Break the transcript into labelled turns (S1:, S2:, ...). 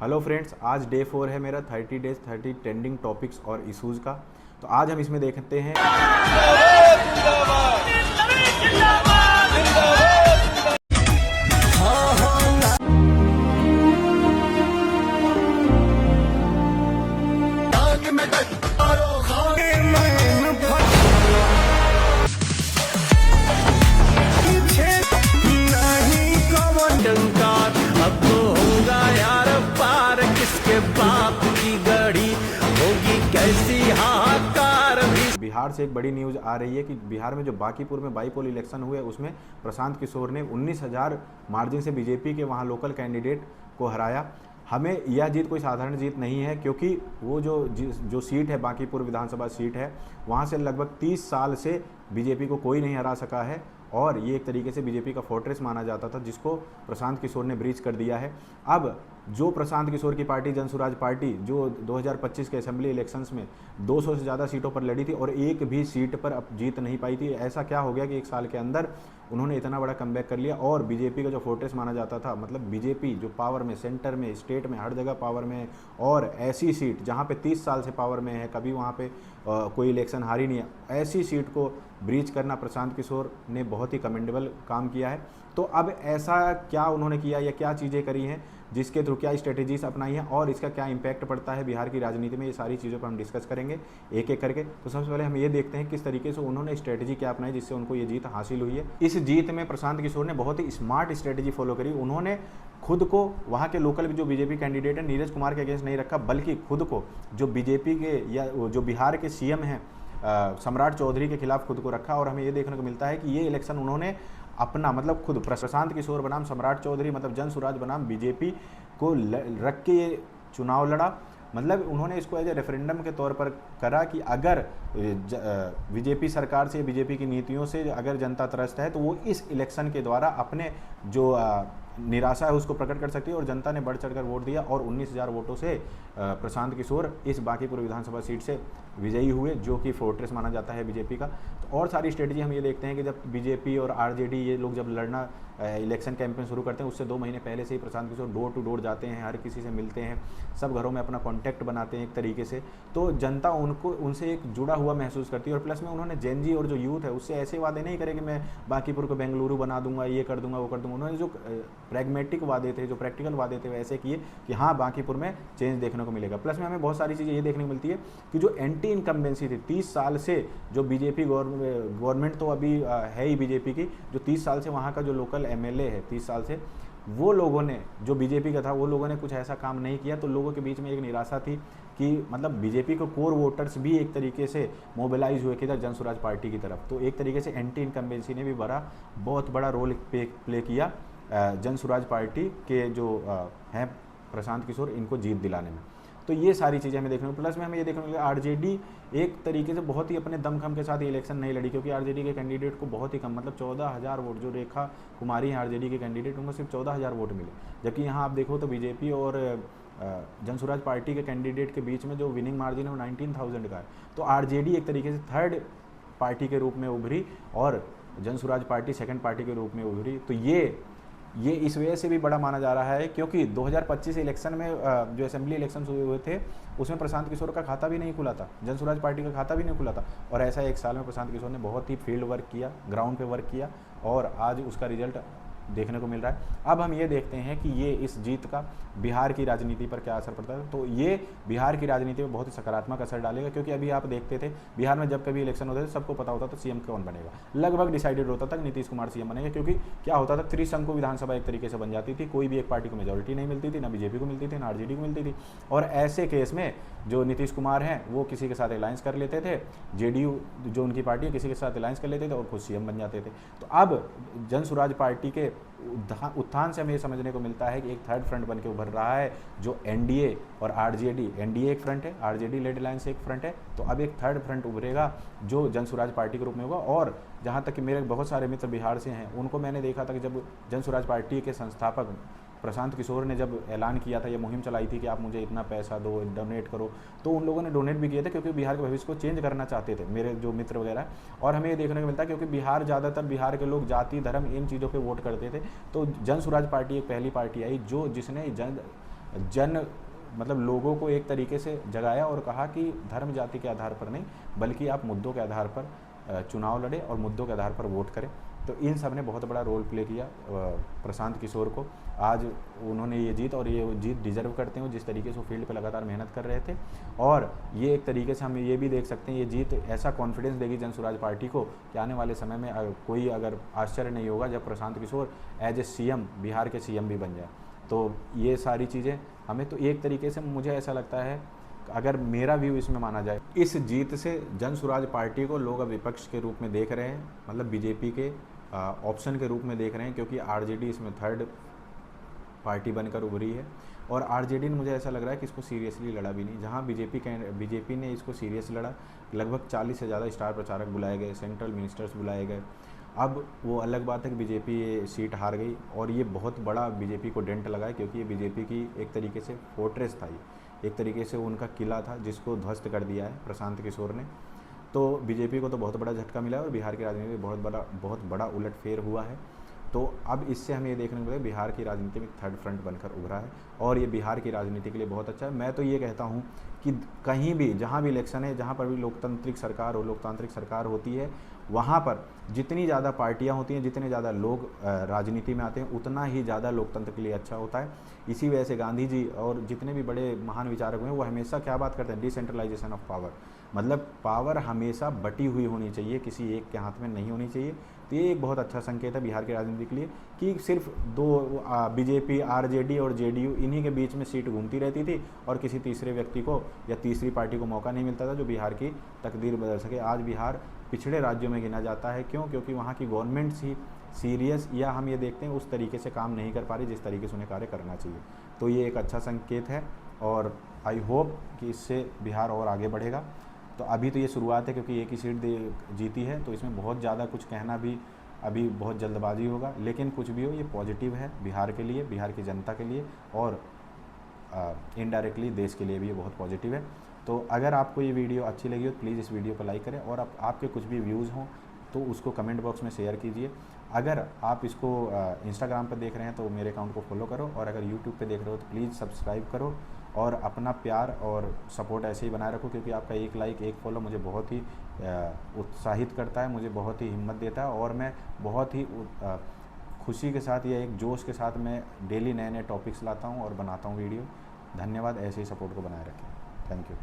S1: Hello friends, आज day 4 है मेरा 30 डेज 30 ट्रेंडिंग टॉपिक्स और इश्यूज़ का। तो आज हम इसमें देखते हैं बिहार से एक बड़ी न्यूज़ आ रही है कि बिहार में जो बांकीपुर में बाईपोल इलेक्शन हुए उसमें प्रशांत किशोर ने 19,000 मार्जिन से बीजेपी के वहां लोकल कैंडिडेट को हराया। हमें यह जीत कोई साधारण जीत नहीं है, क्योंकि वो जो सीट है, बांकीपुर विधानसभा सीट है, वहाँ से लगभग 30 साल से बीजेपी को कोई नहीं हरा सका है और ये एक तरीके से बीजेपी का फोर्ट्रेस माना जाता था, जिसको प्रशांत किशोर ने ब्रीच कर दिया है। अब जो प्रशांत किशोर की पार्टी जनसुराज पार्टी जो 2025 के असेंबली इलेक्शंस में 200 से ज़्यादा सीटों पर लड़ी थी और एक भी सीट पर अब जीत नहीं पाई थी। ऐसा क्या हो गया कि एक साल के अंदर उन्होंने इतना बड़ा कमबैक कर लिया और बीजेपी का जो फोर्ट्रेस माना जाता था, मतलब बीजेपी जो पावर में, सेंटर में, स्टेट में, हर जगह पावर में है और ऐसी सीट जहाँ पे 30 साल से पावर में है, कभी वहाँ पे कोई इलेक्शन हारी नहीं है, ऐसी सीट को ब्रीच करना प्रशांत किशोर ने बहुत ही कमेंडेबल काम किया है। तो अब ऐसा क्या उन्होंने किया या क्या चीज़ें करी हैं जिसके थ्रू, क्या स्ट्रेटेजीज अपनाई हैं और इसका क्या इम्पैक्ट पड़ता है बिहार की राजनीति में, ये सारी चीज़ों पर हम डिस्कस करेंगे एक एक करके। तो सबसे पहले हम ये देखते हैं किस तरीके से उन्होंने स्ट्रेटेजी क्या अपनाई जिससे उनको ये जीत हासिल हुई है। इस जीत में प्रशांत किशोर ने बहुत ही स्मार्ट स्ट्रेटेजी फॉलो करी। उन्होंने खुद को वहाँ के लोकल जो बीजेपी कैंडिडेट है नीरज कुमार के अगेंस्ट नहीं रखा, बल्कि खुद को जो बीजेपी के या जो बिहार के सीएम हैं सम्राट चौधरी के खिलाफ खुद को रखा। और हमें ये देखने को मिलता है कि ये इलेक्शन उन्होंने अपना, मतलब खुद प्रशांत किशोर बनाम सम्राट चौधरी, मतलब जनसुराज बनाम बीजेपी को रख के ये चुनाव लड़ा। मतलब उन्होंने इसको एज ए रेफरेंडम के तौर पर करा कि अगर बीजेपी सरकार से, बीजेपी की नीतियों से अगर जनता त्रस्त है तो वो इस इलेक्शन के द्वारा अपने जो निराशा है उसको प्रकट कर सकती है। और जनता ने बढ़ चढ़कर वोट दिया और 19,000 वोटों से प्रशांत किशोर इस बांकीपुर विधानसभा सीट से विजयी हुए, जो कि फोर्ट्रेस माना जाता है बीजेपी का। तो और सारी स्ट्रेटजी हम ये देखते हैं कि जब बीजेपी और आरजेडी ये लोग जब लड़ना इलेक्शन कैंपेन शुरू करते हैं, उससे 2 महीने पहले से ही Prashant Kishor door to door जाते हैं, हर किसी से मिलते हैं, सब घरों में अपना कॉन्टैक्ट बनाते हैं एक तरीके से। तो जनता उनसे एक जुड़ा हुआ महसूस करती है। और प्लस में उन्होंने जेन जी और जो यूथ है उससे ऐसे वादे नहीं करे कि मैं बांकीपुर को बेंगलुरु बना दूंगा, ये कर दूंगा, वो कर दूंगा। उन्होंने जो प्रैग्मेटिक वादे थे, जो प्रैक्टिकल वादे थे, वैसे किए कि हाँ बांकीपुर में चेंज देखने को मिलेगा। प्लस में हमें बहुत सारी चीज़ें ये देखने को मिलती है कि जो एंटी इनकम्बेंसी थी 30 साल से, जो बीजेपी गवर्नमेंट तो अभी है ही बीजेपी की, जो 30 साल से वहाँ का जो लोकल एमएलए है 30 साल से, वो लोगों ने, जो बीजेपी का था, वो लोगों ने कुछ ऐसा काम नहीं किया। तो लोगों के बीच में एक निराशा थी कि मतलब बीजेपी को कोर वोटर्स भी एक तरीके से मोबिलाइज हुए किधर, जनसुराज पार्टी की तरफ। तो एक तरीके से एंटी इनकम्बेंसी ने भी बहुत बड़ा रोल प्ले किया जनसुराज पार्टी के जो हैं प्रशांत किशोर, इनको जीत दिलाने में। तो ये सारी चीज़ें हमें देखने को, प्लस में हमें ये देखने को मिला आरजेडी एक तरीके से बहुत ही अपने दमखम के साथ ये इलेक्शन नहीं लड़ी, क्योंकि आरजेडी के कैंडिडेट को बहुत ही कम, मतलब 14,000 वोट, जो रेखा कुमारी हैं आरजेडी के कैंडिडेट, उनको सिर्फ 14,000 वोट मिले। जबकि यहाँ आप देखो तो बीजेपी और जनसुराज पार्टी के कैंडिडेट के बीच में जो विनिंग मार्जिन है वो 19,000 का है। तो आरजेडी एक तरीके से थर्ड पार्टी के रूप में उभरी और जनसुराज पार्टी सेकंड पार्टी के रूप में उभरी। तो ये इस वजह से भी बड़ा माना जा रहा है क्योंकि 2025 इलेक्शन में जो असेंबली इलेक्शन हुए थे उसमें प्रशांत किशोर का खाता भी नहीं खुला था, जनसुराज पार्टी का खाता भी नहीं खुला था। और ऐसा एक साल में प्रशांत किशोर ने बहुत ही फील्ड वर्क किया, ग्राउंड पे वर्क किया और आज उसका रिजल्ट देखने को मिल रहा है। अब हम ये देखते हैं कि ये इस जीत का बिहार की राजनीति पर क्या असर पड़ता है। तो ये बिहार की राजनीति में बहुत ही सकारात्मक असर डालेगा, क्योंकि अभी आप देखते थे बिहार में जब कभी इलेक्शन होते थे सबको पता होता था सीएम कौन बनेगा, लगभग डिसाइडेड होता था नीतीश कुमार सीएम बनेगा। क्योंकि क्या होता था, त्रिशंकु विधानसभा एक तरीके से बन जाती थी, कोई भी एक पार्टी को मेजोरिटी नहीं मिलती थी, ना बीजेपी को मिलती थी, ना आरजेडी को मिलती थी। और ऐसे केस में जो नीतीश कुमार हैं वो किसी के साथ अलायंस कर लेते थे, जेडीयू जो उनकी पार्टी है किसी के साथ अलायंस कर लेते थे और खुद सीएम बन जाते थे। तो अब जनसुराज पार्टी के उत्थान से हमें ये समझने को मिलता है कि एक थर्ड फ्रंट बन के उभर रहा है, जो एनडीए और आरजेडी, एनडीए एक फ्रंट है, आरजेडी लेड अलायंस एक फ्रंट है। तो अब एक थर्ड फ्रंट उभरेगा जो जनसुराज पार्टी के रूप में होगा। और जहाँ तक कि मेरे बहुत सारे मित्र बिहार से हैं, उनको मैंने देखा था कि जब जनसुराज पार्टी के संस्थापक प्रशांत किशोर ने जब ऐलान किया था, ये मुहिम चलाई थी कि आप मुझे इतना पैसा दो, डोनेट करो, तो उन लोगों ने डोनेट भी किए थे क्योंकि बिहार के भविष्य को चेंज करना चाहते थे, मेरे जो मित्र वगैरह। और हमें ये देखने को मिलता है क्योंकि बिहार के लोग जाति धर्म इन चीज़ों पर वोट करते थे। तो जनसुराज पार्टी एक पहली पार्टी आई जिसने मतलब लोगों को एक तरीके से जगाया और कहा कि धर्म जाति के आधार पर नहीं, बल्कि आप मुद्दों के आधार पर चुनाव लड़े और मुद्दों के आधार पर वोट करें। तो इन सब ने बहुत बड़ा रोल प्ले किया प्रशांत किशोर को। आज उन्होंने ये जीत, और ये जीत डिजर्व करते हैं जिस तरीके से वो फील्ड पे लगातार मेहनत कर रहे थे। और ये एक तरीके से हम ये भी देख सकते हैं, ये जीत ऐसा कॉन्फिडेंस देगी जन स्वराज पार्टी को कि आने वाले समय में कोई अगर आश्चर्य नहीं होगा जब Prashant Kishor as a CM, Bihar के सीएम भी बन जाए। तो ये सारी चीज़ें हमें, तो एक तरीके से मुझे ऐसा लगता है, अगर मेरा व्यू इसमें माना जाए, इस जीत से जन स्वराज पार्टी को लोग अब विपक्ष के रूप में देख रहे हैं, मतलब बीजेपी के ऑप्शन के रूप में देख रहे हैं, क्योंकि आरजेडी इसमें थर्ड पार्टी बनकर उभरी है। और आरजेडी ने, मुझे ऐसा लग रहा है कि इसको सीरियसली लड़ा भी नहीं। जहां बीजेपी ने इसको सीरियस लड़ा, लगभग 40 से ज़्यादा स्टार प्रचारक बुलाए गए, सेंट्रल मिनिस्टर्स बुलाए गए। अब वो अलग बात है कि बीजेपी ये सीट हार गई, और ये बहुत बड़ा बीजेपी को डेंट लगा है, क्योंकि ये बीजेपी की एक तरीके से फोर्ट्रेस था, ये एक तरीके से उनका किला था जिसको ध्वस्त कर दिया है प्रशांत किशोर ने। तो बीजेपी को तो बहुत बड़ा झटका मिला है, और बिहार की राजनीति में बहुत बड़ा उलटफेर हुआ है। तो अब इससे हमें ये देखने को मिलेगा बिहार की राजनीति में थर्ड फ्रंट बनकर उभरा है, और ये बिहार की राजनीति के लिए बहुत अच्छा है। मैं तो ये कहता हूँ कि कहीं भी, जहाँ भी इलेक्शन है, जहाँ पर भी लोकतांत्रिक सरकार होती है, वहाँ पर जितनी ज़्यादा पार्टियाँ होती हैं, जितने ज़्यादा लोग राजनीति में आते हैं, उतना ही ज़्यादा लोकतंत्र के लिए अच्छा होता है। इसी वजह से गांधी जी और जितने भी बड़े महान विचारक हुए, वो हमेशा क्या बात करते हैं, डिसेंट्रलाइजेशन ऑफ पावर, मतलब पावर हमेशा बटी हुई होनी चाहिए, किसी एक के हाथ में नहीं होनी चाहिए। तो ये एक बहुत अच्छा संकेत है बिहार की राजनीति के लिए कि सिर्फ दो बीजेपी, आरजेडी और जेडीयू, इन्हीं के बीच में सीट घूमती रहती थी, और किसी तीसरे व्यक्ति को या तीसरी पार्टी को मौका नहीं मिलता था जो बिहार की तकदीर बदल सके। आज बिहार पिछड़े राज्यों में गिना जाता है। क्यों? क्योंकि वहाँ की गवर्नमेंट्स ही सीरियस, या हम ये देखते हैं उस तरीके से काम नहीं कर पा रही जिस तरीके से उन्हें कार्य करना चाहिए। तो ये एक अच्छा संकेत है, और आई होप कि इससे बिहार और आगे बढ़ेगा। तो अभी तो ये शुरुआत है, क्योंकि एक ही सीट जीती है, तो इसमें बहुत ज़्यादा कुछ कहना भी अभी बहुत जल्दबाजी होगा। लेकिन कुछ भी हो, ये पॉजिटिव है बिहार के लिए, बिहार की जनता के लिए, और इनडायरेक्टली देश के लिए भी ये बहुत पॉजिटिव है। तो अगर आपको ये वीडियो अच्छी लगी हो, प्लीज़ इस वीडियो को लाइक करें, और आपके कुछ भी व्यूज़ हों तो उसको कमेंट बॉक्स में शेयर कीजिए। अगर आप इसको इंस्टाग्राम पर देख रहे हैं तो मेरे अकाउंट को फॉलो करो, और अगर यूट्यूब पे देख रहे हो तो प्लीज़ सब्सक्राइब करो, और अपना प्यार और सपोर्ट ऐसे ही बनाए रखो, क्योंकि आपका एक लाइक, एक फॉलो मुझे बहुत ही उत्साहित करता है, मुझे बहुत ही हिम्मत देता है, और मैं बहुत ही खुशी के साथ या एक जोश के साथ मैं डेली नए नए टॉपिक्स लाता हूँ और बनाता हूँ वीडियो। धन्यवाद, ऐसे ही सपोर्ट को बनाए रखें। Thank you.